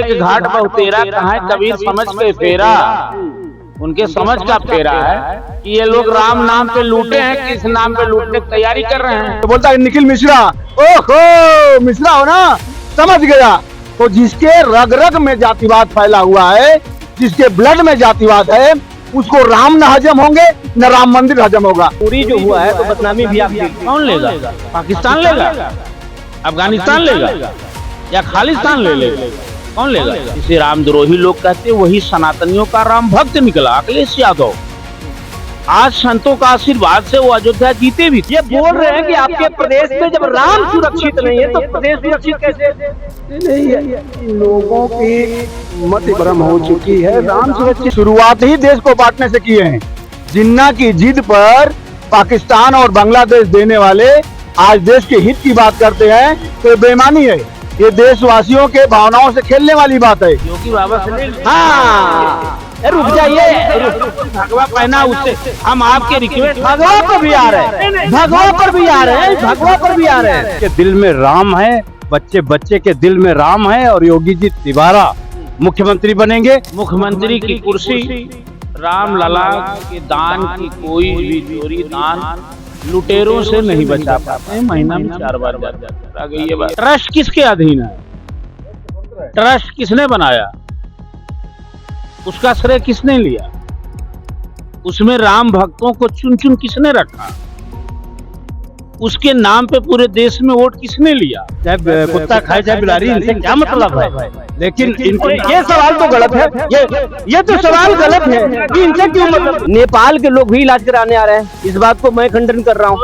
एक घाट बहुतेरा कहाँ कबीर समझ के फेरा। उनके समझ का फेरा है कि ये लोग राम नाम पे लूटे हैं, किस नाम पे लूटने की तैयारी कर रहे हैं। तो बोलता है निखिल मिश्रा, ओहो मिश्रा हो ना, समझ गया। तो जिसके रग रग में जातिवाद फैला हुआ है, जिसके ब्लड में जातिवाद है, उसको राम न हजम होंगे न राम मंदिर हजम होगा। पूरी जो हुआ है तो बदनामी भी आप कौन लेगा? पाकिस्तान लेगा, अफगानिस्तान लेगा या खालिस्तान ले लेगा? कौन लेगा? इसे रामद्रोही लोग कहते, वही सनातनियों का राम भक्त निकला अखिलेश यादव। आज संतों का आशीर्वाद से वो अयोध्या जीते भी। ये बोल रहे हैं कि आपके प्रदेश में जब राम सुरक्षित नहीं है तो प्रदेश सुरक्षित कैसे? नहीं है, लोगों की मत भ्रम हो चुकी है। राम सुरक्षित शुरुआत ही देश को बांटने से किए हैं। जिन्ना की जिद पर पाकिस्तान और बांग्लादेश देने वाले आज देश के हित की बात करते हैं तो बेईमानी है। ये देशवासियों के भावनाओं से खेलने वाली बात है। योगी बाबा से हाँ, रुक जाइए, भगवा पहना उससे हम आपके रिक्वेस्ट भगवा पर भी आ रहे हैं, भगवा पर भी आ रहे हैं, भगवा पर भी आ रहे हैं। के दिल में राम है, बच्चे बच्चे के दिल में राम है और योगी जी दोबारा मुख्यमंत्री बनेंगे। मुख्यमंत्री की कुर्सी राम लला के दान की कोई भी चोरी दान लुटेरों से नहीं बचा पाते हैं। महीना में 4 बार आ गई ये बात। ट्रस्ट किसके अधीन है? ट्रस्ट किसने बनाया? उसका श्रेय किसने लिया? उसमें राम भक्तों को चुन चुन किसने रखा? उसके नाम पे पूरे देश में वोट किसने लिया? चाहे कुत्ता खाए चाहे बिलारी, इनसे क्या मतलब है? लेकिन इनको ये सवाल तो गलत है, ये तो सवाल गलत है कि इनसे क्यों मतलब। नेपाल के लोग भी इलाज कराने आ रहे हैं, इस बात को मैं खंडन कर रहा हूँ।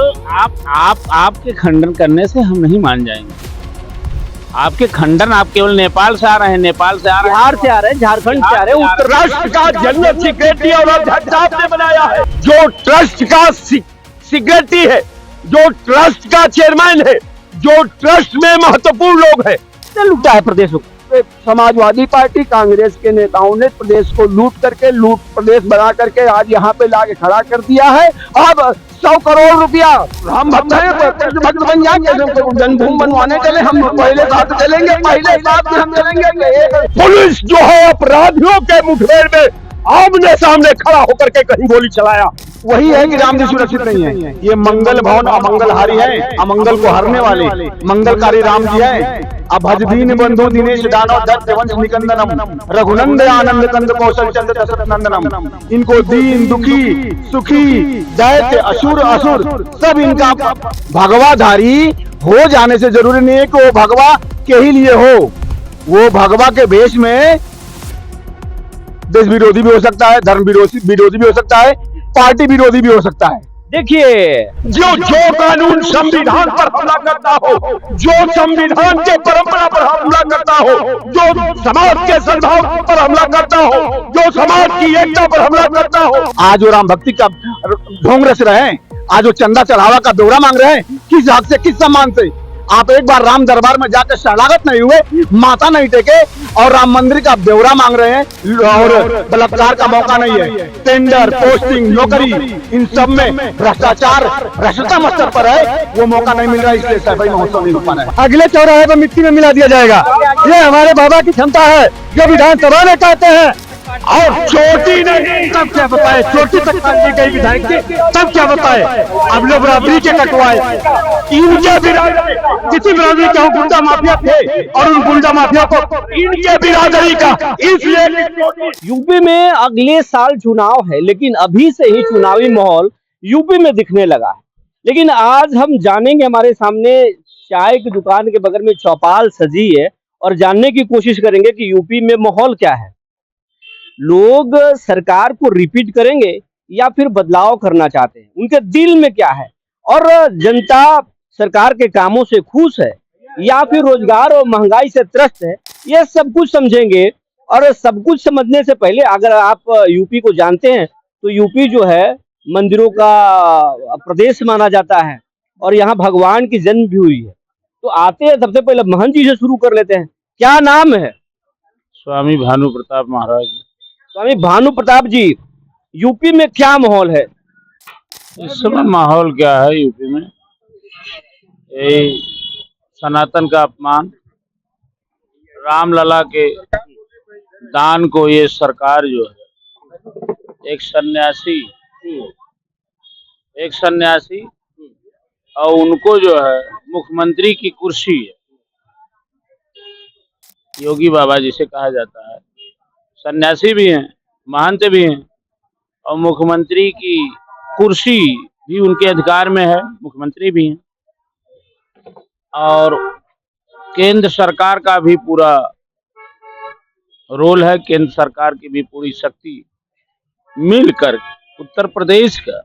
आपके खंडन करने से हम नहीं मान जाएंगे। आपके खंडन आप केवल नेपाल से आ रहे हैं, नेपाल से आ रहे हैं, बिहार से आ रहे हैं, झारखंड से आ रहे हैं। उत्तर ट्रस्ट का जनरल सेक्रेटरी और अध्यक्ष साहब ने बनाया है। जो ट्रस्ट का सेक्रेटरी है, जो ट्रस्ट का चेयरमैन है, जो ट्रस्ट में महत्वपूर्ण लोग हैं, लूटा है प्रदेश को। समाजवादी पार्टी कांग्रेस के नेताओं ने प्रदेश को लूट प्रदेश बना करके आज यहाँ पे लाके खड़ा कर दिया है। अब 100 करोड़ रुपया हम भक्त बन जाएंगे, जन्मभूमि बनवाने चले, हम पहले साथ चलेंगे, पहले साथ हम चलेंगे। पुलिस जो है अपराधियों के मुठभेड़ में आमने सामने खड़ा होकर के कहीं गोली चलाया, वही है कि राम जी सुरक्षित नहीं है। ये मंगल भवन अमंगलहारी है, अमंगल को हरने वाले मंगलकारी राम जी है। अभजदीन बंधु दिनेश दानव दत्त वंश निकंदनम रघुनंद आनंद कंद कौशल चंद्र दशरथ नंदनम। इनको दीन दुखी सुखी दैत्य असुर सब इनका भगवाधारी हो जाने से जरूरी नहीं है कि वो भगवा के ही लिए हो। वो भगवा के भेष में देश विरोधी भी हो सकता है, धर्म विरोधी भी हो सकता है, पार्टी विरोधी भी हो सकता है। देखिए, जो कानून संविधान पर हमला करता हो, जो संविधान के परंपरा पर हमला करता हो, जो समाज के सद्भाव पर हमला करता हो, जो समाज की एकता पर हमला करता हो। आज वो राम भक्ति का ढोंग रच रहे हैं, आज वो चंदा चढ़ावा का दौरा मांग रहे हैं। किस हक से, किस सम्मान से? आप एक बार राम दरबार में जाकर शरणागत नहीं हुए, माथा नहीं टेके और राम मंदिर का ब्यौरा मांग रहे हैं और बलात्कार का मौका नहीं है। टेंडर, पोस्टिंग, नौकरी, इन सब में भ्रष्टाचार भ्रष्टतम स्तर पर है, वो मौका नहीं मिल रहा है, इसलिए सफाई महोत्सव नहीं हो पा रहा है। अगले चौराहे पर मिट्टी में मिला दिया जाएगा, ये हमारे बाबा की क्षमता है, जो विधानसभा में कहते हैं। और चोटी नहीं, तब क्या बताए, चोटी तक काटने गई विधायक की, तब क्या बताए। अब लोग बराबरी के कटवाए, इनके किसी बिरादरी के गुंडा माफिया थे और उन गुंडा माफिया को इनके बिरादरी का, इसलिए यूपी में अगले साल चुनाव है, लेकिन अभी से ही चुनावी माहौल यूपी में दिखने लगा है। लेकिन आज हम जानेंगे, हमारे सामने चाय की दुकान के बगल में चौपाल सजी है और जानने की कोशिश करेंगे कि यूपी में माहौल क्या है। लोग सरकार को रिपीट करेंगे या फिर बदलाव करना चाहते हैं, उनके दिल में क्या है, और जनता सरकार के कामों से खुश है या फिर रोजगार और महंगाई से त्रस्त है, ये सब कुछ समझेंगे। और सब कुछ समझने से पहले, अगर आप यूपी को जानते हैं तो यूपी जो है मंदिरों का प्रदेश माना जाता है और यहाँ भगवान की जन्म भी हुई है। तो आते हैं, सबसे पहले महंत जी से शुरू कर लेते हैं। क्या नाम है? स्वामी भानु प्रताप महाराज। स्वामी भानु प्रताप जी, यूपी में क्या माहौल है इस समय? माहौल क्या है यूपी में? सनातन का अपमान, रामलला के दान को ये सरकार जो है, एक सन्यासी और उनको जो है मुख्यमंत्री की कुर्सी है, योगी बाबा जिसे कहा जाता है, सन्यासी भी हैं, महंत भी हैं और मुख्यमंत्री की कुर्सी भी उनके अधिकार में है, मुख्यमंत्री भी हैं और केंद्र सरकार का भी पूरा रोल है, केंद्र सरकार की भी पूरी शक्ति मिलकर उत्तर प्रदेश का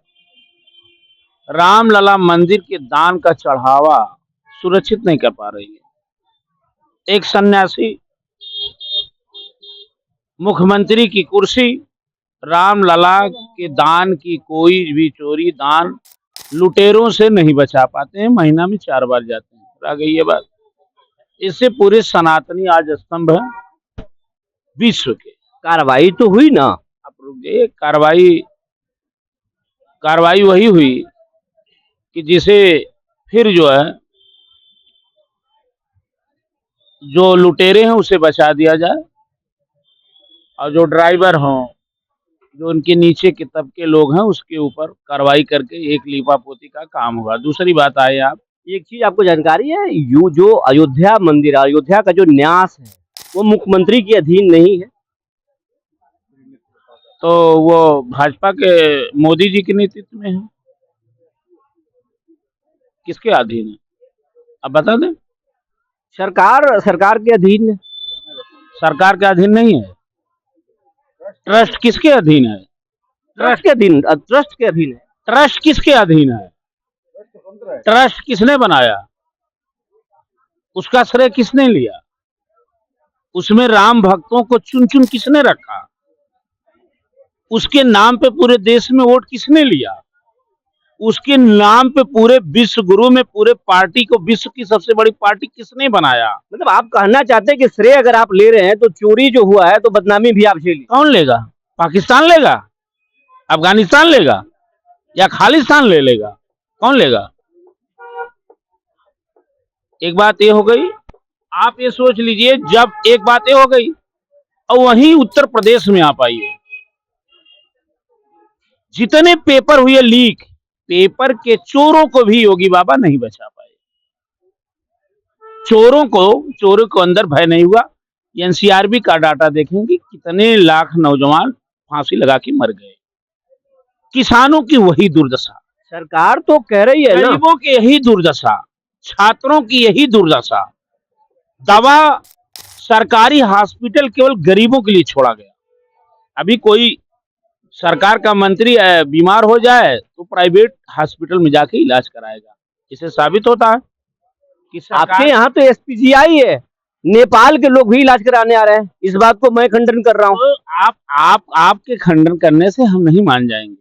रामलला मंदिर के दान का चढ़ावा सुरक्षित नहीं कर पा रही है। एक सन्यासी मुख्यमंत्री की कुर्सी, रामलला के दान की कोई भी चोरी दान लुटेरों से नहीं बचा पाते हैं, महीना में 4 बार जाते हैं। रह गई ये बात, इससे पूरे सनातनी आज स्तंभ है विश्व के। कार्रवाई तो हुई ना? आप रुकिए, कार्रवाई वही हुई कि जिसे फिर जो है जो लुटेरे हैं उसे बचा दिया जाए और जो ड्राइवर हों, जो उनके नीचे के तबके लोग हैं उसके ऊपर कार्रवाई करके एक लीपापोती का काम होगा। दूसरी बात आए आप, एक चीज आपको जानकारी है, यू जो अयोध्या मंदिर, अयोध्या का जो न्यास है वो मुख्यमंत्री के अधीन नहीं है। तो वो भाजपा के मोदी जी के नेतृत्व में है, किसके अधीन है अब बता दें? सरकार के अधीन है। सरकार के अधीन नहीं है। ट्रस्ट किसके अधीन है? ट्रस्ट के अधीन है। ट्रस्ट किसके अधीन है? ट्रस्ट किसने बनाया? उसका श्रेय किसने लिया? उसमें राम भक्तों को चुन चुन किसने रखा? उसके नाम पे पूरे देश में वोट किसने लिया? उसके नाम पे पूरे विश्व गुरु में पूरे पार्टी को विश्व की सबसे बड़ी पार्टी किसने बनाया? मतलब आप कहना चाहते हैं कि श्रेय अगर आप ले रहे हैं तो चोरी जो हुआ है तो बदनामी भी आप झेलिए। कौन लेगा? पाकिस्तान लेगा? अफगानिस्तान लेगा या खालिस्तान ले लेगा? कौन लेगा? एक बात ये हो गई, आप ये सोच लीजिए, जब एक बात ये हो गई और वहीं उत्तर प्रदेश में आप आइए, जितने पेपर हुए लीक, पेपर के चोरों को भी योगी बाबा नहीं बचा पाए। चोरों को अंदर भय नहीं हुआ। एनसीआरबी का डाटा देखेंगे कितने लाख नौजवान फांसी लगा के मर गए। किसानों की वही दुर्दशा, सरकार तो कह रही है ना, गरीबों की यही दुर्दशा, छात्रों की यही दुर्दशा। दवा सरकारी हॉस्पिटल केवल गरीबों के लिए छोड़ा गया। अभी कोई सरकार का मंत्री बीमार हो जाए तो प्राइवेट हॉस्पिटल में जाके इलाज कराएगा। इससे साबित होता है कि आपके यहाँ तो एसपीजीआई है, नेपाल के लोग भी इलाज कराने आ रहे हैं। इस बात को मैं खंडन कर रहा हूँ। तो आपके खंडन करने से हम नहीं मान जाएंगे।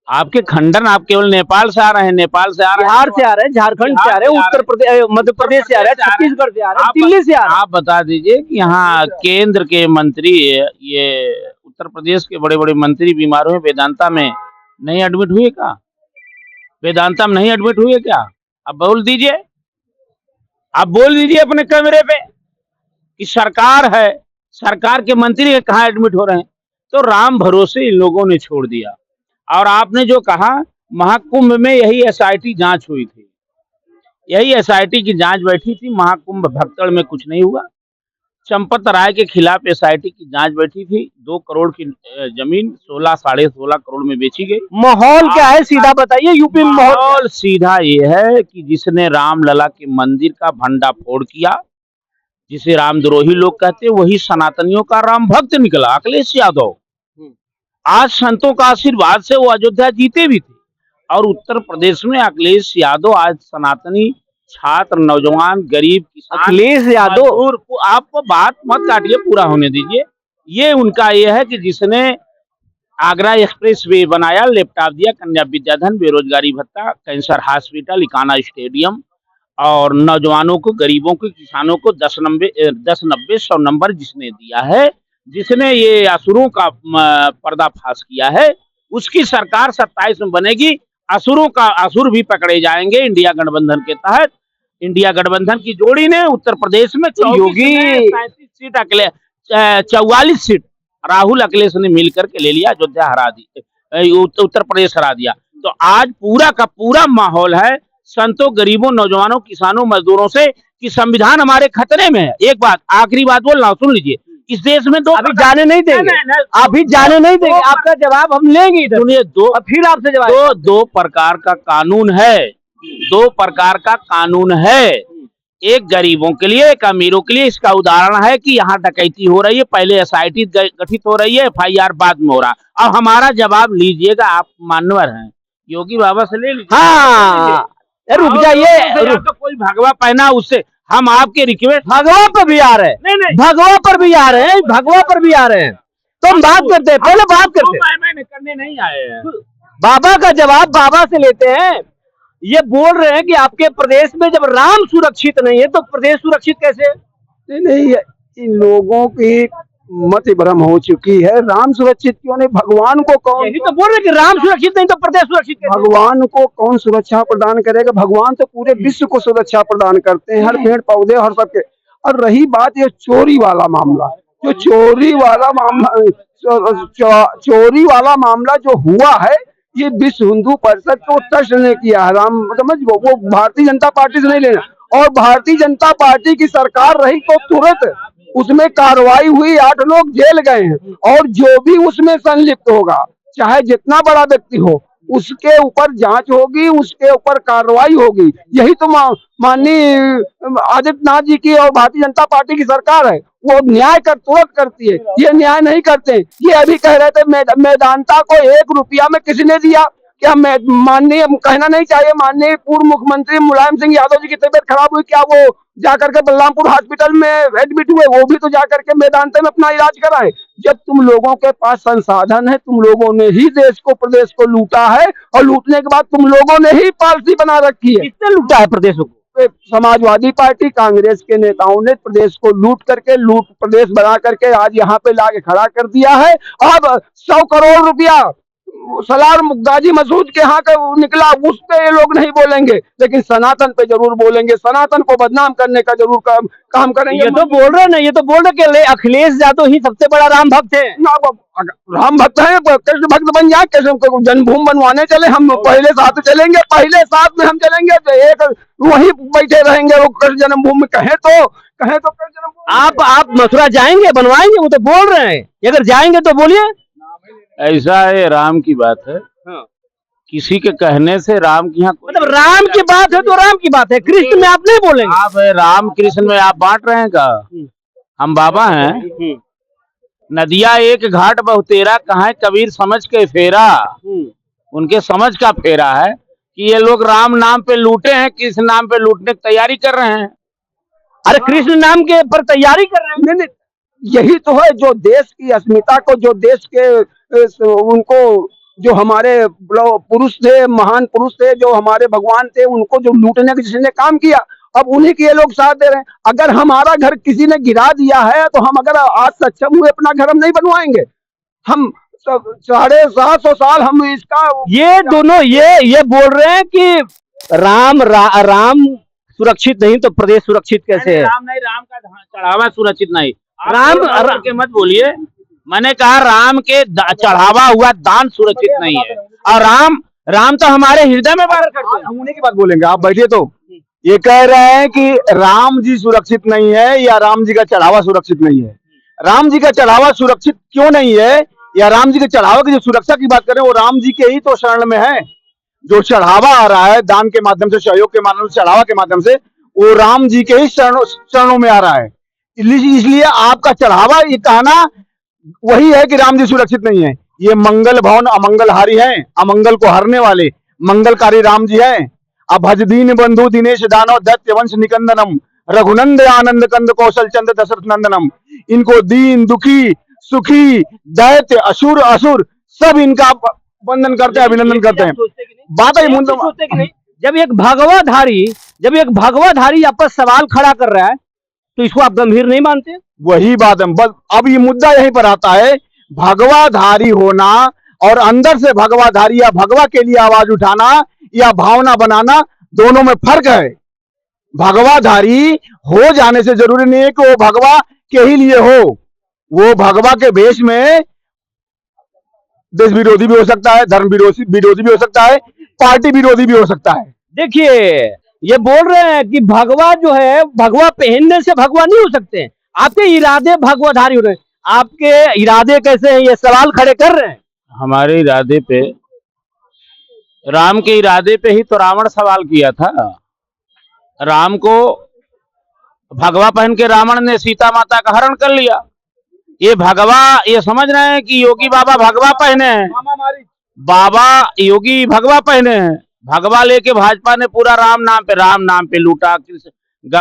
आपके खंडन, आप केवल नेपाल से आ रहे हैं, नेपाल से आ रहे हैं, बिहार से आ रहे हैं, झारखंड से आ रहे हैं, उत्तर प्रदेश, मध्य प्रदेश से आ रहे हैं, छत्तीसगढ़ से आ रहे हैं, दिल्ली से आ रहे हैं। आप बता दीजिए कि यहाँ केंद्र के मंत्री, ये उत्तर प्रदेश के बड़े बड़े मंत्री बीमार हुए, वेदांता में नहीं एडमिट हुए क्या? वेदांता में नहीं एडमिट हुए क्या? आप बोल दीजिए, आप बोल दीजिए अपने कैमरे पे कि सरकार है, सरकार के मंत्री कहाँ एडमिट हो रहे हैं। तो राम भरोसे इन लोगों ने छोड़ दिया। और आपने जो कहा, महाकुंभ में यही एसआईटी जांच हुई थी, यही एसआईटी की जांच बैठी थी। महाकुंभ भक्तड़ में कुछ नहीं हुआ। चंपत राय के खिलाफ एसआईटी की जांच बैठी थी। 2 करोड़ की जमीन 16-16.5 करोड़ में बेची गई। माहौल क्या है सीधा बताइए यूपी में? माहौल सीधा ये है कि जिसने रामलला के मंदिर का भंडाफोड़ किया, जिसे रामद्रोही लोग कहते हैं, वही सनातनियों का राम भक्त निकला, अखिलेश यादव। आज संतों का आशीर्वाद से वो अयोध्या जीते भी थे। और उत्तर प्रदेश में अखिलेश यादव आज सनातनी छात्र, नौजवान, गरीब, किसान, अखिलेश यादव, आपको बात मत काटिए, पूरा होने दीजिए। ये उनका ये है कि जिसने आगरा एक्सप्रेस वे बनाया, लैपटॉप दिया, कन्या विद्याधन, बेरोजगारी भत्ता, कैंसर हॉस्पिटल, इकाना स्टेडियम और नौजवानों को, गरीबों को, किसानों को 10-90-100 नंबर जिसने दिया है, जिसने ये असुरों का पर्दाफाश किया है, उसकी सरकार 27 में बनेगी। असुर भी पकड़े जाएंगे इंडिया गठबंधन के तहत। इंडिया गठबंधन की जोड़ी ने उत्तर प्रदेश में 34 सीट 44 सीट राहुल अखिलेश ने मिलकर के ले लिया, अयोध्या हरा दी, उत्तर प्रदेश हरा दिया। तो आज पूरा का पूरा माहौल है संतों, गरीबों, नौजवानों, किसानों, मजदूरों से कि संविधान हमारे खतरे में है। एक बात, आखिरी बात बोल रहा हूं, सुन लीजिए। इस देश में दो, अभी जाने नहीं देंगे, अभी जाने नहीं देंगे, आपका जवाब हम लेंगे इधर। सुनिए, फिर आपसे जवाब। दो प्रकार का कानून है, दो प्रकार का कानून है, एक गरीबों के लिए, एक अमीरों के लिए। इसका उदाहरण है कि यहाँ डकैती हो रही है, पहले एसआईटी गठित हो रही है, एफआईआर बाद में हो रहा। अब हमारा जवाब लीजिएगा, आप मान्यवर हैं, योगी बाबा से ले लीजिए। हाँ, रुक जाइए, तो कोई भगवा पहना उससे हम आपके रिक्वेस्ट, भगवा पर भी आ रहे हैं, नहीं भगवा पर भी आ रहे हैं, भगवा पर भी आ रहे हैं। तो हम बात करते हैं, पहले बात करते हैं। मैंने करने नहीं आए हैं। बाबा का जवाब बाबा से लेते हैं। ये बोल रहे हैं कि आपके प्रदेश में जब राम सुरक्षित नहीं है तो प्रदेश सुरक्षित कैसे है? नहीं, इन लोगों की मत भ्रम हो चुकी है। राम सुरक्षित क्यों नहीं? भगवान को कौन, यही तो बोल रहे हैं कि राम सुरक्षित नहीं तो प्रदेश सुरक्षित कैसे? भगवान को कौन सुरक्षा प्रदान करेगा? भगवान तो पूरे विश्व को सुरक्षा प्रदान करते हैं, हर पेड़ पौधे, हर सबके। और रही बात ये चोरी वाला मामला, जो चोरी वाला मामला जो हुआ है, ये विश्व हिंदू परिषद को ट्रस्ट ने किया है। राम समझ वो भारतीय जनता पार्टी से नहीं लेना। और भारतीय जनता पार्टी की सरकार रही तो तुरंत उसमें कार्रवाई हुई, 8 लोग जेल गए हैं। और जो भी उसमें संलिप्त होगा, चाहे जितना बड़ा व्यक्ति हो, उसके ऊपर जांच होगी, उसके ऊपर कार्रवाई होगी। यही तो माननीय आदित्यनाथ जी की और भारतीय जनता पार्टी की सरकार है। वो न्याय तुरंत करती है, ये न्याय नहीं करते। ये अभी कह रहे थे मेदांता को 1 रुपया में किसी ने दिया क्या? माननीय, कहना नहीं चाहिए, माननीय पूर्व मुख्यमंत्री मुलायम सिंह यादव जी की तबीयत खराब हुई, क्या वो जाकर के बलरामपुर हॉस्पिटल में एडमिट हुए? वो भी तो जाकर के मेदांता में अपना इलाज कराए। जब तुम लोगों के पास संसाधन है, तुम लोगों ने ही देश को, प्रदेश को लूटा है, और लूटने के बाद तुम लोगों ने ही पॉलिसी बना रखी है। किसने लूटा है प्रदेश को? समाजवादी पार्टी, कांग्रेस के नेताओं ने प्रदेश को लूट प्रदेश बना करके आज यहाँ पे लाके खड़ा कर दिया है। अब 100 करोड़ रुपया सलार गाजी मसूद के यहाँ का निकला, उस पे ये लोग नहीं बोलेंगे, लेकिन सनातन पे जरूर बोलेंगे। सनातन को बदनाम करने का जरूर काम करेंगे। ये तो बोल रहे ना, ये तो बोल रहे कि अखिलेश यादव ही सबसे बड़ा राम भक्त है ना। राम भक्त है, कृष्ण भक्त बन जाए, कृष्ण जन्मभूमि बनवाने चले, हम पहले साथ चलेंगे, पहले साथ में हम चलेंगे, तो एक वहीं बैठे रहेंगे। वो कृष्ण जन्मभूमि कहे तो कृष्ण जन्मभूमि। आप मथुरा जाएंगे, बनवाएंगे? वो तो बोल रहे हैं, अगर जाएंगे तो बोलिए। ऐसा है, राम की बात है। हाँ। किसी के कहने से राम की यहाँ, मतलब राम की बात है तो राम की बात है, कृष्ण में आप नहीं बोलेंगे। आप राम कृष्ण में आप बांट रहे हैं का? हम बाबा हैं। नदिया एक घाट बहुतेरा, कहाँ कबीर समझ के फेरा। उनके समझ का फेरा है कि ये लोग राम नाम पे लूटे हैं, कृष्ण नाम पे लूटने की तैयारी कर रहे हैं। अरे कृष्ण नाम के पर तैयारी कर रहे हैं। नहीं, यही तो है जो देश की अस्मिता को, जो देश के उनको, जो हमारे पुरुष थे, महान पुरुष थे, जो हमारे भगवान थे, उनको जो लूटने का जिसने काम किया, अब उन्हीं के ये लोग साथ दे रहे हैं। अगर हमारा घर किसी ने गिरा दिया है, तो हम अगर आज सक्षम हुए, अपना घर हम नहीं बनवाएंगे? हम 750 साल हम इसका, ये दोनों ये बोल रहे हैं कि राम सुरक्षित नहीं तो प्रदेश सुरक्षित कैसे है? राम नहीं, राम का चढ़ावा सुरक्षित नहीं। राम के मत बोलिए, मैंने कहा राम के चढ़ावा हुआ दान सुरक्षित नहीं है। और राम तो हमारे हृदय में वार करते हैं। हम उन्हीं की बात बोलेंगे, आप बैठिए। तो ये कह रहे हैं कि राम जी सुरक्षित नहीं है, या राम जी का चढ़ावा सुरक्षित नहीं है। राम जी का चढ़ावा सुरक्षित क्यों नहीं है, या राम जी के चढ़ावा की जो सुरक्षा की बात करें, वो राम जी के ही तो शरण में है। जो चढ़ावा आ रहा है दान के माध्यम से, सहयोग के माध्यम से, चढ़ावा के माध्यम से, वो राम जी के ही चरणों में आ रहा है। इसलिए आपका चढ़ावा ये कहना वही है कि राम जी सुरक्षित नहीं है। ये मंगल भवन अमंगलहारी हैं, अमंगल को हरने वाले मंगलकारी राम जी हैं। अब भजदीन बंधु दिनेश दानव दैत्य वंश निकंदनम रघुनंद आनंद कंद कौशल चंद्र दशरथ नंदनम। इनको दीन दुखी सुखी दैत्य असुर सब इनका वंदन करते हैं, अभिनंदन करते हैं। बात है जब एक भगवाधारी आपस सवाल खड़ा कर रहा है तो इसको आप गंभीर नहीं मानते? वही बात है। बस अब ये मुद्दा यहीं पर आता है, भगवाधारी होना और अंदर से भगवाधारी या भगवा के लिए आवाज उठाना या भावना बनाना, दोनों में फर्क है। भगवाधारी हो जाने से जरूरी नहीं है कि वो भगवा के ही लिए हो। वो भगवा के भेष में देश विरोधी भी हो सकता है, धर्म विरोधी भी हो सकता है, पार्टी विरोधी भी हो सकता है। देखिए, ये बोल रहे हैं कि भगवा जो है, भगवा पहनने से भगवा नहीं हो सकते। आपके इरादे भगवाधारी हो रहे हैं। आपके इरादे कैसे हैं, ये सवाल खड़े कर रहे हैं। हमारे इरादे पे, राम के इरादे पे ही तो रावण सवाल किया था। राम को भगवा पहन के रावण ने सीता माता का हरण कर लिया। ये भगवा, ये समझ रहे हैं कि योगी बाबा भगवा पहने हैं, बाबा योगी भगवा पहने हैं। भगवा लेके भाजपा ने पूरा राम नाम पे लूटा,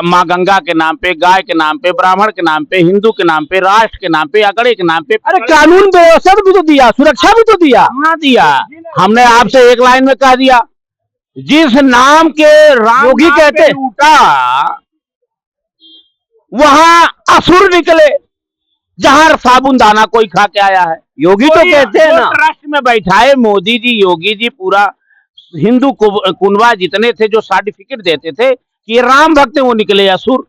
माँ गंगा के नाम पे, गाय के नाम पे, ब्राह्मण के नाम पे, हिंदू के नाम पे, राष्ट्र के नाम पे, अकड़े के नाम पे। अरे कानून व्यवस्था भी तो दिया, सुरक्षा भी तो दिया। कहाँ दिया? हमने आपसे एक लाइन में कह दिया, जिस नाम के राम योगी नाम कहते पे लूटा, वहां असुर निकले। जहां साबुन दाना कोई खा के आया है। योगी तो कहते हैं ना, ट्रस्ट में बैठा है मोदी जी, योगी जी पूरा हिंदू कुनवा जितने थे जो सर्टिफिकेट देते थे कि ये राम भक्त हैं, वो निकले असुर।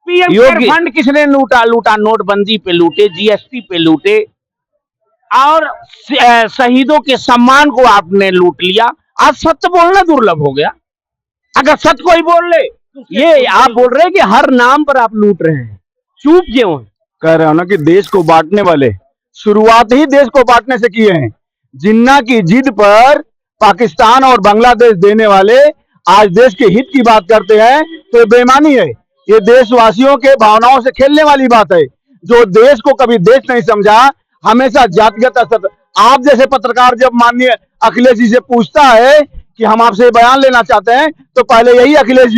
पीएम केयर फंड किसने लूटा? नोटबंदी पे लूटे, जीएसटी पे लूटे, और शहीदों के सम्मान को आपने लूट लिया। आज सत्य बोलना दुर्लभ हो गया। अगर सत्य कोई बोल ले, ये आप बोल रहे हैं कि हर नाम पर आप लूट रहे हैं, चुप क्यों है? कह रहे हो ना कि देश को बांटने वाले शुरुआत ही देश को बांटने से किए हैं। जिन्ना की जिद पर पाकिस्तान और बांग्लादेश देने वाले आज देश के हित की बात करते हैं, तो ये बेईमानी है। ये देशवासियों के भावनाओं से खेलने वाली बात है। जो देश को कभी देश नहीं समझा, हमेशा जातिगत असर। आप जैसे पत्रकार जब माननीय अखिलेश जी से पूछता है कि हम आपसे बयान लेना चाहते हैं, तो पहले यही अखिलेश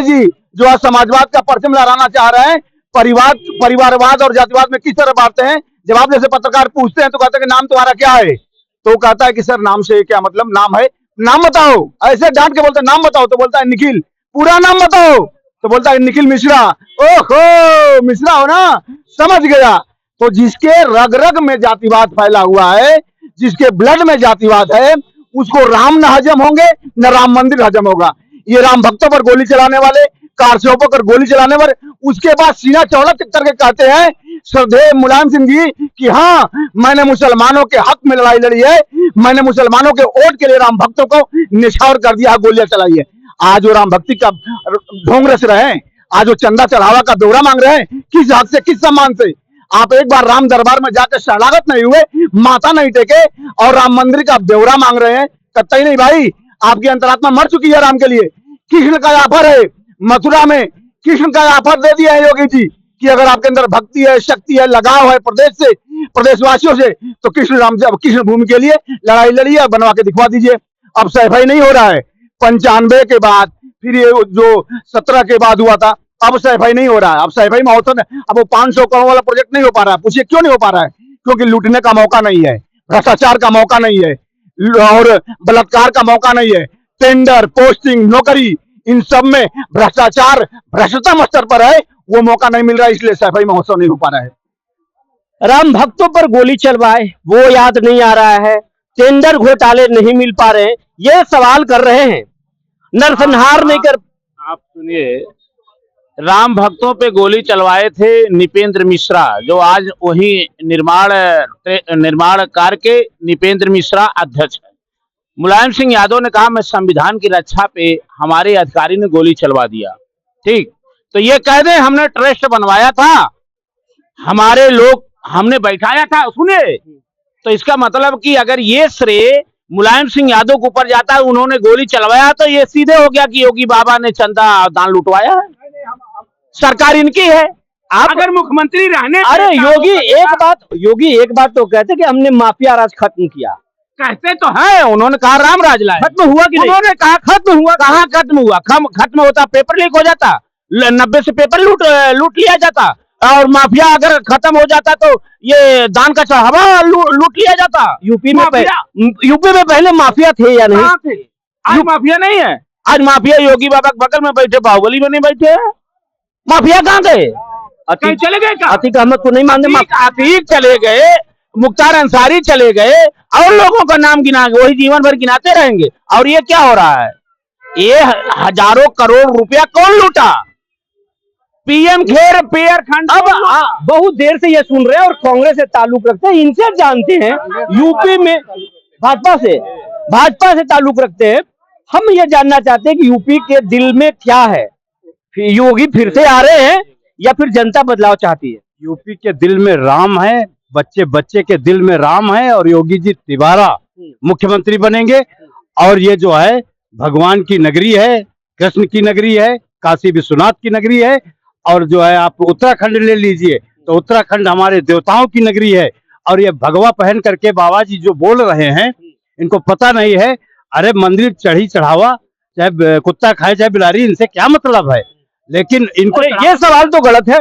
जी जो आज समाजवाद का परचम लहराना चाह रहे हैं, परिवारवाद और जातिवाद में किस तरह बांटते हैं। जब आप जैसे पत्रकार पूछते हैं तो कहते हैं कि नाम तुम्हारा क्या है, तो वो कहता है कि सर नाम से क्या मतलब, नाम है, नाम बताओ। ऐसे डांट के बोलते हैं नाम बताओ, तो बोलता है निखिल। पूरा नाम बताओ, तो बोलता है निखिल मिश्रा। ओहो, मिश्रा हो ना, समझ गया। तो जिसके रग रग में जातिवाद फैला हुआ है, जिसके ब्लड में जातिवाद है, उसको राम न हजम होंगे न राम मंदिर हजम होगा। ये राम भक्तों पर गोली चलाने वाले, कारसेवकों पर गोली चलाने वाले, उसके बाद सीना चौड़ा करके कहते हैं श्रद्धेय मुलायम सिंह जी कि हाँ, मैंने मुसलमानों के हक में लड़ाई लड़ी है, मैंने मुसलमानों के वोट के लिए राम भक्तों को निछावर कर दिया, गोलियां चलाई है। आज वो राम भक्ति का ढोंग रच रहे हैं, आज वो चंदा चढ़ावा का ब्यौरा मांग रहे हैं। किस हक से, किस सम्मान से? आप एक बार राम दरबार में जाकर शरणागत नहीं हुए, माथा नहीं टेके, और राम मंदिर का ब्यौरा मांग रहे हैं? कतई नहीं भाई, आपकी अंतरात्मा मर चुकी है राम के लिए। कृष्ण का ऑफर है, मथुरा में कृष्ण का ऑफर दे दिया है योगी जी कि अगर आपके अंदर भक्ति है, शक्ति है, लगाव है प्रदेश से, प्रदेशवासियों से, तो कृष्ण भूमि के लिए लड़ाई लड़िए, बनवा के दिखवा दीजिए। अब सैफई नहीं हो रहा है। 95 के बाद, फिर ये जो 17 के बाद हुआ था, अब सैफई नहीं हो रहा है। अब सैफई महोत्सव, अब वो 500 करोड़ वाला प्रोजेक्ट नहीं हो पा रहा है। पूछिए क्यों नहीं हो पा रहा है? क्योंकि लूटने का मौका नहीं है, भ्रष्टाचार का मौका नहीं है, और बलात्कार का मौका नहीं है। टेंडर, पोस्टिंग, नौकरी, इन सब में भ्रष्टाचार भ्रष्टतम स्तर पर है, वो मौका नहीं मिल रहा है, इसलिए सैफई महोत्सव नहीं हो पा रहा है। राम भक्तों पर गोली चलवाए वो याद नहीं आ रहा है, टेंडर घोटाले नहीं मिल पा रहे, ये सवाल कर रहे हैं, नरसंहार नहीं कर। आप सुनिए, राम भक्तों पे गोली चलवाए थे निपेंद्र मिश्रा, जो आज वही निर्माण कार्य के निपेंद्र मिश्रा अध्यक्ष है। मुलायम सिंह यादव ने कहा मैं संविधान की रक्षा पे, हमारे अधिकारी ने गोली चलवा दिया। ठीक, तो ये कह दें हमने ट्रस्ट बनवाया था, हमारे लोग हमने बैठाया था, सुनिए, तो इसका मतलब कि अगर ये श्रेय मुलायम सिंह यादव के ऊपर जाता है, उन्होंने गोली चलवाया, तो ये सीधे हो गया कि योगी बाबा ने चंदा दान लुटवाया है, सरकार इनकी है। आप अगर मुख्यमंत्री रहने, अरे योगी एक बात तो कहते कि हमने माफिया राज खत्म किया, कहते तो है, उन्होंने कहा राम राज लाए, खत्म हुआ कि नहीं? उन्होंने कहा खत्म हुआ, कहाँ खत्म हुआ? खत्म होता पेपर लीक हो जाता, 90 से पेपर लूट लिया जाता, और माफिया अगर खत्म हो जाता तो ये दान का चढ़ावा लूट लिया जाता। यूपी में पहले माफिया थे या नहीं थे? आज माफिया नहीं है। आज माफिया योगी बाबा के बगल में बैठे, बाहुबली में नहीं बैठे। माफिया कहाँ गए? अतीक चले गए, अतीक अहमद को नहीं मानते, अतीक चले गए, मुख्तार अंसारी चले गए, और लोगों का नाम गिनाएंगे, वही जीवन भर गिनाते रहेंगे। और ये क्या हो रहा है? ये हजारों करोड़ रुपया कौन लूटा? पीएम खेर पेयर खंड अब बहुत देर से ये सुन रहे हैं और कांग्रेस से ताल्लुक रखते हैं, इनसे जानते हैं यूपी में भाजपा से ताल्लुक रखते हैं। हम ये जानना चाहते हैं कि यूपी के दिल में क्या है, योगी फिर से आ रहे हैं या फिर जनता बदलाव चाहती है? यूपी के दिल में राम है, बच्चे बच्चे के दिल में राम है, और योगी जी तिबारा मुख्यमंत्री बनेंगे। और ये जो है भगवान की नगरी है, कृष्ण की नगरी है, काशी विश्वनाथ की नगरी है। और जो है आप उत्तराखंड ले लीजिए तो उत्तराखंड हमारे देवताओं की नगरी है। और ये भगवा पहन करके बाबा जी जो बोल रहे हैं, इनको पता नहीं है। अरे मंदिर चढ़ी चढ़ावा, चाहे कुत्ता खाए चाहे बिलारी, इनसे क्या मतलब है? लेकिन इनको ये सवाल तो गलत है,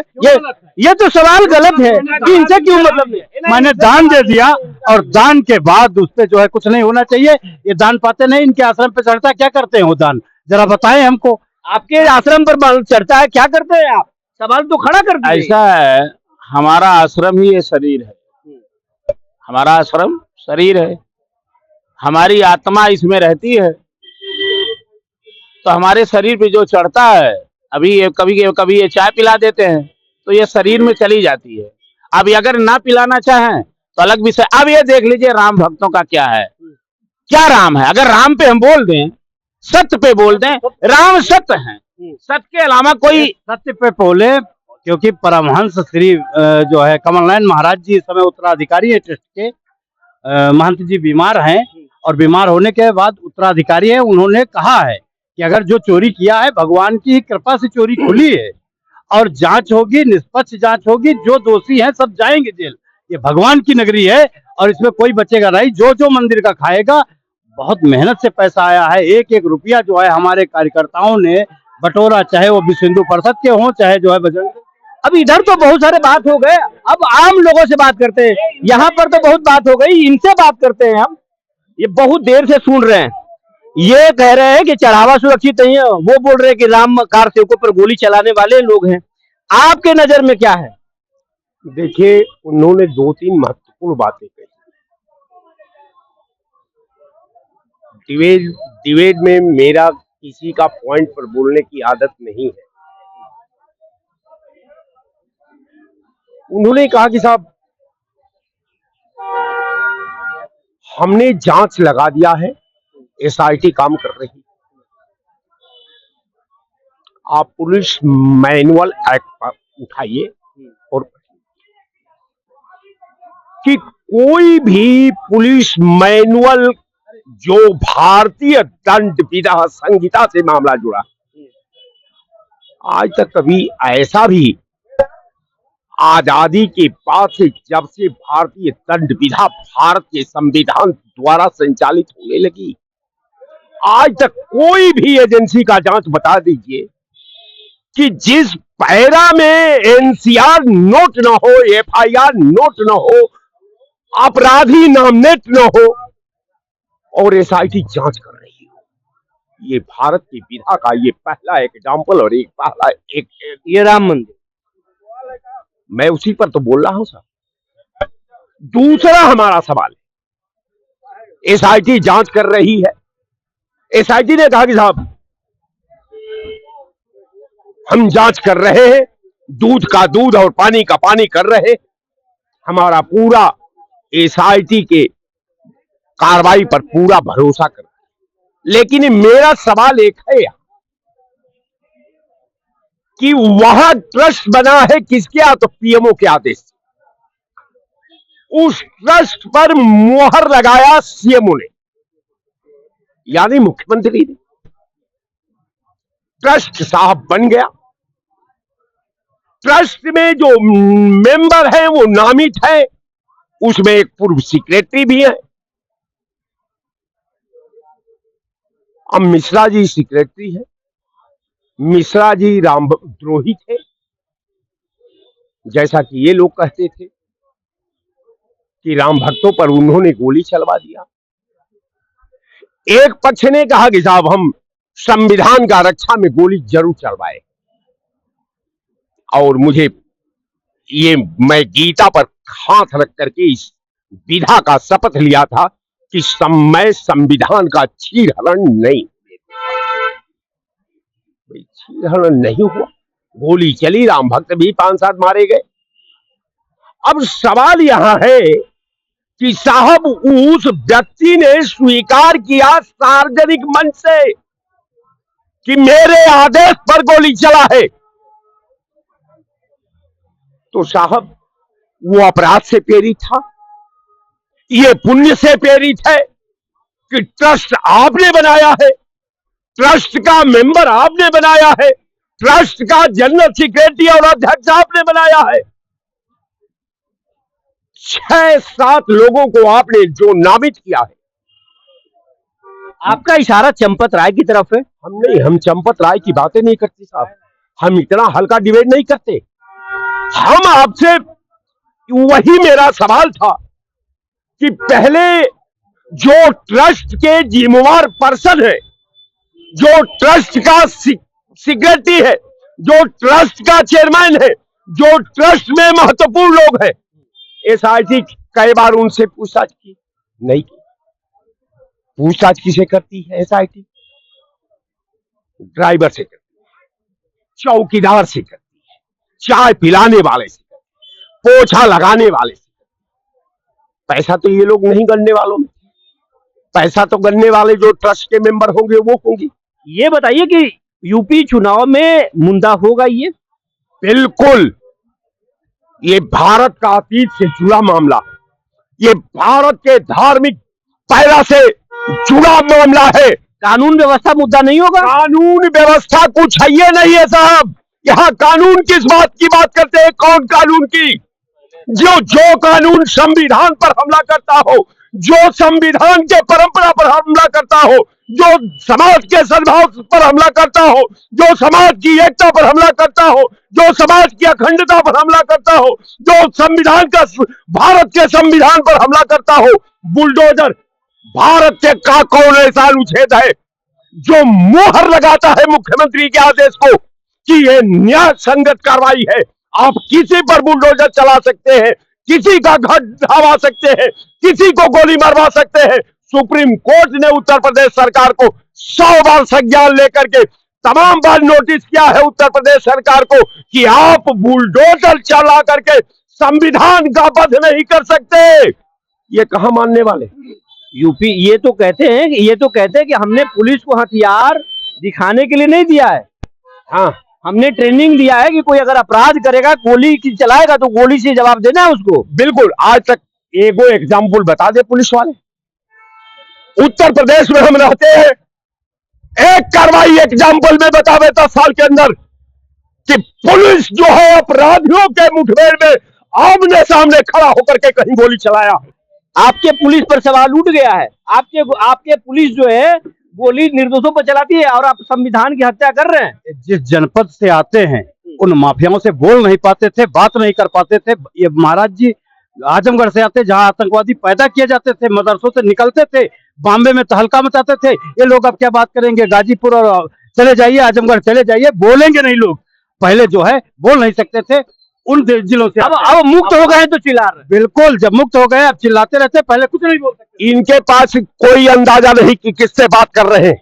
ये तो सवाल गलत है कि इनसे क्यों मतलब नहीं? मैंने दान दे दिया और दान के बाद उस पे जो है कुछ नहीं होना चाहिए। ये दान पाते नहीं, इनके आश्रम पे चढ़ता, क्या करते हैं वो दान, जरा बताएं हमको। आपके आश्रम पर चढ़ता है, क्या करते हैं आप? सवाल तो खड़ा कर दिए। ऐसा है, हमारा आश्रम ही ये शरीर है। हमारा आश्रम शरीर है, हमारी आत्मा इसमें रहती है। तो हमारे शरीर पे जो चढ़ता है, अभी ये कभी ये चाय पिला देते हैं तो ये शरीर में चली जाती है। अब अगर ना पिलाना चाहें तो अलग विषय। अब ये देख लीजिए राम भक्तों का क्या है, क्या राम है। अगर राम पे हम बोल दें, सत्य पे बोल दें, राम सत्य है, सत्य के अलावा कोई सत्य पे बोले। क्योंकि परमहंस श्री जो है कमलनयन महाराज जी इस समय उत्तराधिकारी है ट्रस्ट के। महंत जी बीमार हैं और बीमार होने के बाद उत्तराधिकारी है, उन्होंने कहा है कि अगर जो चोरी किया है भगवान की कृपा से चोरी खुली है और जांच होगी, निष्पक्ष जांच होगी, जो दोषी हैं सब जाएंगे जेल। ये भगवान की नगरी है और इसमें कोई बचेगा नहीं। जो जो मंदिर का खाएगा, बहुत मेहनत से पैसा आया है, एक एक रुपया जो है हमारे कार्यकर्ताओं ने बटोरा, चाहे वो विश्व हिंदू परिषद के हों, चाहे जो है बजरंग। अब इधर तो बहुत सारे बात हो गए, अब आम लोगों से बात करते हैं। यहाँ पर तो बहुत बात हो गई, इनसे बात करते हैं हम। ये बहुत देर से सुन रहे हैं, ये कह रहे हैं कि चढ़ावा सुरक्षित नहीं है, वो बोल रहे हैं कि राम कार सेवकों पर गोली चलाने वाले लोग हैं। आपके नजर में क्या है? देखिए, उन्होंने 2-3 महत्वपूर्ण बातें कही। डिबेट में मेरा किसी का पॉइंट पर बोलने की आदत नहीं है। उन्होंने कहा कि साहब हमने जांच लगा दिया है, एसआईटी काम कर रही। आप पुलिस मैनुअल एक्ट उठाइए और कि कोई भी पुलिस मैनुअल जो भारतीय दंड विधा संहिता से मामला जुड़ा, आज तक कभी ऐसा भी आजादी के बाद से, जब से भारतीय दंड विधा भारत के संविधान द्वारा संचालित होने लगी, आज तक कोई भी एजेंसी का जांच बता दीजिए कि जिस पैरा में एनसीआर नोट न हो, एफआईआर नोट न हो, अपराधी नामनेट न हो और एसआईटी जांच कर रही हो। ये भारत की विधा का ये पहला एग्जाम्पल और एक ये राम मंदिर, मैं उसी पर तो बोल रहा हूं सर। दूसरा हमारा सवाल, एसआईटी जांच कर रही है। एसआईटी ने कहा कि साहब हम जांच कर रहे हैं, दूध का दूध और पानी का पानी कर रहे। हमारा पूरा एसआईटी के कार्रवाई पर पूरा भरोसा कर। लेकिन मेरा सवाल एक है कि वहां ट्रस्ट बना है किसके, तो पीएमओ के आदेश से। उस ट्रस्ट पर मोहर लगाया सीएमओ ने, यानी मुख्यमंत्री ने। ट्रस्ट साहब बन गया। ट्रस्ट में जो मेंबर हैं वो नामित है, उसमें एक पूर्व सेक्रेटरी भी है। अब मिश्रा जी सेक्रेटरी है। मिश्रा जी रामद्रोही थे, जैसा कि ये लोग कहते थे कि राम भक्तों पर उन्होंने गोली चलवा दिया। एक पक्ष ने कहा कि साहब हम संविधान का रक्षा में गोली जरूर चलवाए, और मुझे मैं गीता पर हाथ रख करके इस विधा का शपथ लिया था कि मैं संविधान का छीनहरण नहीं, छीनहरण नहीं हुआ। गोली चली, राम भक्त भी 5-7 मारे गए। अब सवाल यहां है कि साहब उस व्यक्ति ने स्वीकार किया सार्वजनिक मंच से कि मेरे आदेश पर गोली चला है, तो साहब वो अपराध से प्रेरित था, ये पुण्य से प्रेरित है कि ट्रस्ट आपने बनाया है, ट्रस्ट का मेंबर आपने बनाया है, ट्रस्ट का जनरल सेक्रेटरी और अध्यक्ष आपने बनाया है, 6-7 लोगों को आपने जो नामित किया है। आपका इशारा चंपत राय की तरफ है। हम चंपत राय की बातें नहीं करते साहब, हम इतना हल्का डिबेट नहीं करते। हम आपसे, वही मेरा सवाल था कि पहले जो ट्रस्ट के जिम्मेवार पर्सन है, जो ट्रस्ट का सेक्रेटरी है, जो ट्रस्ट का चेयरमैन है, जो ट्रस्ट में महत्वपूर्ण लोग हैं, एसआईटी कई बार उनसे पूछताछ की? नहीं की। पूछताछ किसे करती है एसआईटी? ड्राइवर से करती है, चौकीदार से करती है, चाय पिलाने वाले से करती है, पोछा लगाने वाले से। पैसा तो ये लोग नहीं गणने वालों में, पैसा तो गणने वाले जो ट्रस्ट के मेंबर होंगे वो होंगी। ये बताइए कि यूपी चुनाव में मुंदा होगा ये? बिल्कुल, ये भारत का अतीत से जुड़ा मामला, ये भारत के धार्मिक पैरा से जुड़ा मामला है। कानून व्यवस्था मुद्दा नहीं होगा? कानून व्यवस्था कुछ है ये नहीं है साहब, यहाँ कानून किस बात की बात करते हैं? कौन कानून की? जो कानून संविधान पर हमला करता हो, जो संविधान के परंपरा पर हमला करता हो, जो समाज के सद्भाव पर हमला करता हो, जो समाज की एकता पर हमला करता हो, जो समाज की अखंडता पर हमला करता हो, जो संविधान का, भारत के संविधान पर हमला करता हो, बुलडोजर भारत के का कौन ऐसा अनुच्छेद है जो मुहर लगाता है मुख्यमंत्री के आदेश को कि यह न्याय संगत कार्रवाई है? आप किसी पर बुलडोजर चला सकते हैं, किसी का घर ढावा सकते हैं, किसी को गोली मरवा सकते हैं। सुप्रीम कोर्ट ने उत्तर प्रदेश सरकार को 100 बार संज्ञान लेकर के तमाम बार नोटिस किया है उत्तर प्रदेश सरकार को कि आप बुलडोजर चला करके संविधान का वध नहीं कर सकते। ये कहां मानने वाले? यूपी ये तो कहते हैं कि हमने पुलिस को हथियार दिखाने के लिए नहीं दिया है, हाँ, हमने ट्रेनिंग दिया है कि कोई अगर अपराध करेगा, गोली चलाएगा तो गोली से जवाब देना है उसको। बिल्कुल। आज तक एगो एग्जाम्पल बता दे पुलिस वाले, उत्तर प्रदेश में हम रहते हैं, एक कार्रवाई एग्जाम्पल में बतावे 10 साल के अंदर कि पुलिस जो है अपराधियों के मुठभेड़ में आमने सामने खड़ा होकर के कहीं गोली चलाया? आपके पुलिस पर सवाल उठ गया है। आपके पुलिस जो है गोली निर्दोषों पर चलाती है और आप संविधान की हत्या कर रहे हैं। जिस जनपद से आते हैं उन माफियाओं से बोल नहीं पाते थे, बात नहीं कर पाते थे। ये महाराज जी आजमगढ़ से आते, जहां आतंकवादी पैदा किए जाते थे, मदरसों से निकलते थे, बॉम्बे में तहलका मचाते थे। ये लोग अब क्या बात करेंगे? गाजीपुर और चले जाइए, आजमगढ़ चले जाइए, बोलेंगे नहीं लोग। पहले जो है बोल नहीं सकते थे, उन जिलों से अब मुक्त हो गए तो चिल्ला रहे। बिल्कुल, जब मुक्त हो गए अब चिल्लाते रहते, पहले कुछ नहीं बोल सकते। इनके पास कोई अंदाजा नहीं कि किससे बात कर रहे हैं,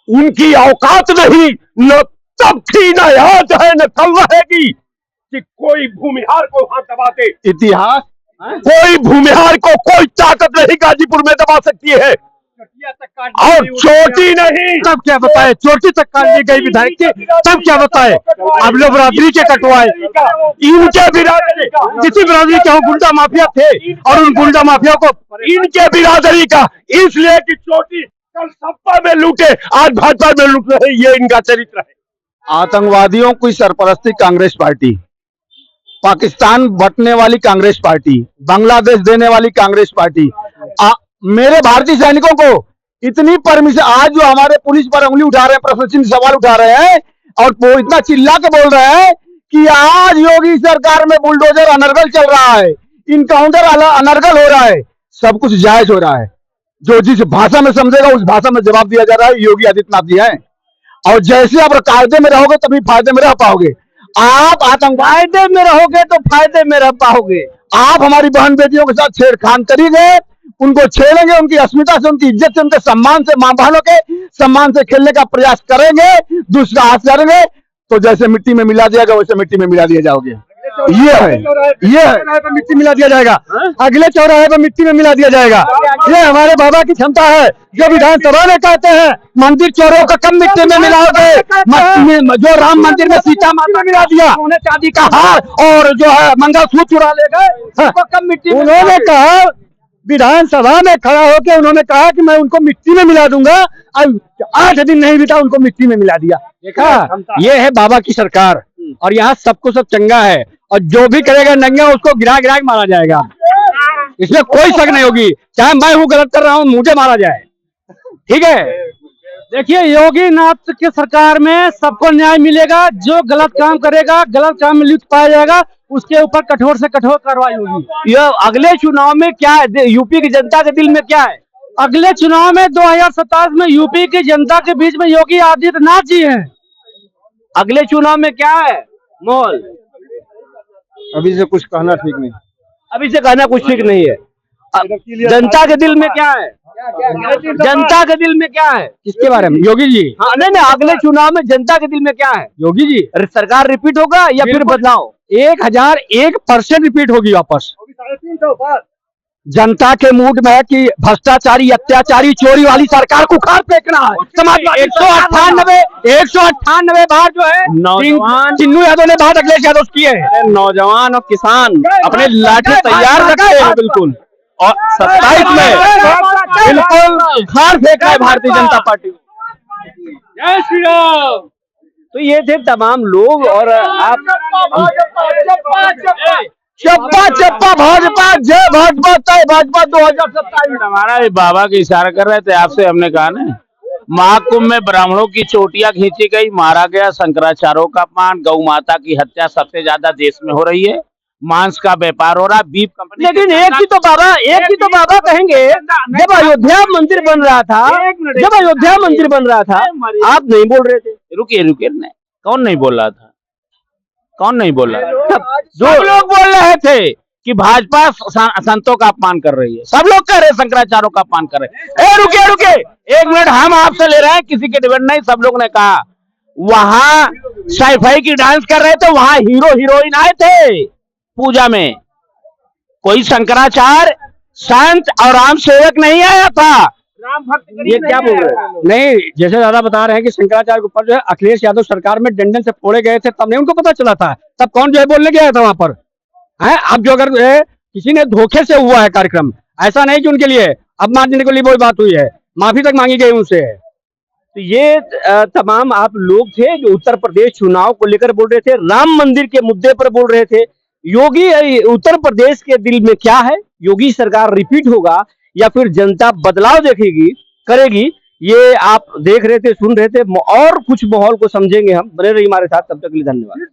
उनकी औकात नहीं, न तब थी, न आज है, न कल रहेगी कि कोई भूमिहार को हाथ दबाते। इतिहास कोई भूमिहार को कोई ताकत नहीं गाजीपुर में दबा सकती है, और चोटी नहीं। तब क्या बताए? चोटी तक काट ली गई विधायक की, तब क्या बताए? अब लोग बिरादरी के कटवाए, इनके बिरादरी का, किसी बिरादरी के गुंडा माफिया थे और उन गुंडा माफिया को इनके बिरादरी का, इसलिए कि चोटी कल सपा में लूटे, आज भाजपा में लूट रहे, ये इनका चरित्र है। आतंकवादियों की सरपरस्ती कांग्रेस पार्टी, पाकिस्तान बंटने वाली कांग्रेस पार्टी, बांग्लादेश देने वाली कांग्रेस पार्टी, मेरे भारतीय सैनिकों को इतनी परमिशन, आज जो हमारे पुलिस पर उंगली उठा रहे हैं, प्रश्न चिन्ह सवाल उठा रहे हैं और वो इतना चिल्ला के बोल रहे हैं कि आज योगी सरकार में बुलडोजर अनर्गल चल रहा है, इनकाउंटर अनर्गल हो रहा है, सब कुछ जायज हो रहा है। जो जिस भाषा में समझेगा उस भाषा में जवाब दिया जा रहा है। योगी आदित्यनाथ जी हैं, और जैसे आप कायदे में रहोगे तभी फायदे में रह पाओगे। आप फायदे में रहोगे तो फायदे में रह पाओगे। आप हमारी बहन बेटियों के साथ छेड़खान करेंगे, उनको छेड़ेंगे, उनकी अस्मिता से, उनकी इज्जत से, उनके सम्मान से, मां बहनों के सम्मान से खेलने का प्रयास करेंगे, दुष्प्रहार करेंगे, तो जैसे मिट्टी में मिला दिया गया वैसे मिट्टी में मिला दिया जाओगे। ये है मिट्टी मिला दिया जाएगा, अगले चौराहे पर मिट्टी में मिला दिया जाएगा। ये हमारे बाबा की क्षमता है, जो विधानसभा में कहते हैं मंदिर चोरों का कम मिट्टी में मिलाओगे। जो राम मंदिर में सीता माता मिला दिया, उन्हें चांदी का हार और जो है मंगलसूत्र चुरा ले गए, कम मिट्टी। उन्होंने कहा विधानसभा में खड़ा होकर, उन्होंने कहा कि मैं उनको मिट्टी में मिला दूंगा, अब 8 दिन नहीं बीता उनको मिट्टी में मिला दिया। देखा, ये है बाबा की सरकार, और यहाँ सबको सब चंगा है, और जो भी करेगा नंगा उसको गिरा गिरा के मारा जाएगा, इसमें कोई शक नहीं होगी। चाहे मैं हूँ गलत कर रहा हूँ, मुझे मारा जाए, ठीक है। देखिए, योगी नाथ की सरकार में सबको न्याय मिलेगा। जो गलत काम करेगा, गलत काम में लिप्त पाया जाएगा, उसके ऊपर कठोर से कठोर कार्रवाई होगी। यह अगले चुनाव में क्या है, यूपी की जनता के दिल में क्या है? अगले चुनाव में 2027 में यूपी की जनता के बीच में योगी आदित्यनाथ जी हैं। अगले चुनाव में क्या है माहौल? अभी से कुछ कहना ठीक नहीं। अभी से कहना कुछ ठीक नहीं है। जनता के दिल में क्या है? जनता के दिल में क्या है? किसके बारे में? योगी जी। हाँ, नहीं, अगले चुनाव में जनता के दिल में क्या है? योगी जी। सरकार रिपीट होगा या फिर बदलाव? 1001% रिपीट होगी वापस। जनता के मूड में है कि भ्रष्टाचारी, अत्याचारी, चोरी वाली सरकार को उखाड़ फेंकना है। समाजवादी 198 बार जो है नौजवान चिन्नू यादव ने बात अखिलेश यादव किए हैं। नौजवान और किसान अपने लाठी तैयार रखते हैं बिल्कुल, और 27 में बिल्कुल उखाड़ फेंकना है भारतीय जनता पार्टी। जय श्री राम। तो ये थे तमाम लोग, और आप चप्पा चप्पा भाजपा, जय भाजपा, तय भाजपा 2027। हमारा भी बाबा के इशारा कर रहे थे आपसे, हमने कहा ना, महाकुंभ में ब्राह्मणों की चोटियां खींची गई, मारा गया, शंकराचार्यों का अपमान, गौ माता की हत्या सबसे ज्यादा देश में हो रही है, मांस का व्यापार हो रहा, बीफ कंपनी। लेकिन एक ही तो बाबा कहेंगे, जब अयोध्या मंदिर बन रहा था, आप नहीं बोल रहे थे। रुकिए नहीं, कौन नहीं बोल रहा था? कौन नहीं बोल रहा था? सब लोग बोल रहे थे कि भाजपा संतों का अपमान कर रही है, सब लोग कह रहे हैं शंकराचार्यों का अपमान कर रहे हैं। रुके 1 मिनट, हम आपसे ले रहे हैं, किसी के डिबेट नहीं। सब लोग ने कहा वहां साईफाई की डांस कर रहे थे, वहां हीरो हीरोइन आए थे पूजा में, कोई शंकराचार्य संत और राम सेवक नहीं आया था। ये क्या बोल रहे हैं? नहीं, जैसे दादा बता रहे हैं कि शंकराचार्य के ऊपर जो है अखिलेश यादव सरकार में डंडन से फोड़े गए थे, तब नहीं उनको पता चला था? तब कौन जो है बोलने गया था वहां पर? है अब जो अगर किसी ने धोखे से हुआ है कार्यक्रम, ऐसा नहीं कि उनके लिए अपमान देने के लिए वो बात हुई है, माफी तक मांगी गई उनसे। तो ये तमाम आप लोग थे जो उत्तर प्रदेश चुनाव को लेकर बोल रहे थे, राम मंदिर के मुद्दे पर बोल रहे थे। योगी, उत्तर प्रदेश के दिल में क्या है? योगी सरकार रिपीट होगा या फिर जनता बदलाव करेगी? ये आप देख रहे थे, सुन रहे थे, और कुछ माहौल को समझेंगे हम। बने रहिए हमारे साथ, तब तक के लिए धन्यवाद।